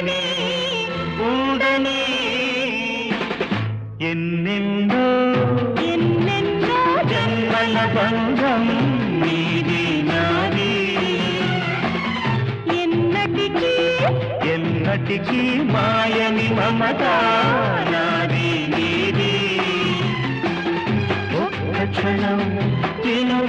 ఉండని ఉండని ఎన్నెన్నో ఎన్నెన్నో జన్మల బంధం నీది నాది ఎన్నటికీ ఎన్నటికీ మాయని మమత నాది నీది ఒక్క క్షణం తిను